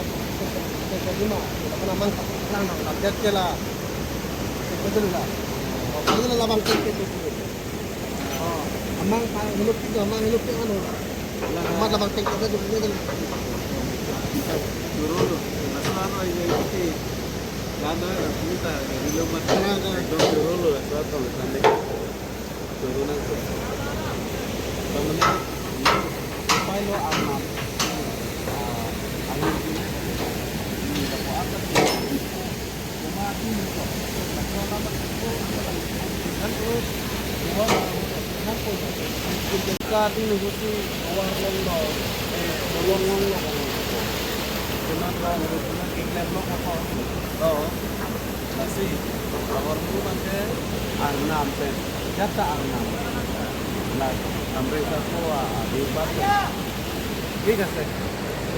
lima. Wala pa naman lang ng update kila. Betul lah. Kalau lah labang tiket itu. Oh, amang hilup itu, amang hilup itu anu. Amat labang tiket itu betul. Turun. Masalah apa ini? Lada kita dari lemah. Turun lah, suatu sampai turunan tu. Kemudian pilot amat. Angin ini. Ini dapat apa sih? Mati ni tu. Kalau nama tu, kan terus. Nampak. Jika di negeri awal longgar, longgar. Kenapa menurut kita log apa? Oh, masih. Awal tu macam Arnam pen. Kata Arnam. Lah, Amerika tua di Batu. Kita sih.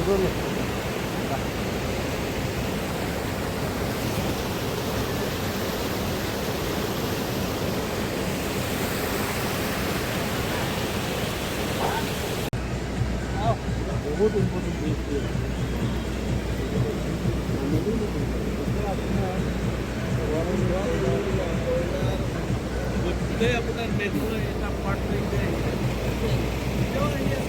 Turun. बहुत इम्पोर्टेंट चीज़ है। Today, अपना नेटवर्क इतना पार्ट नहीं है। जो ये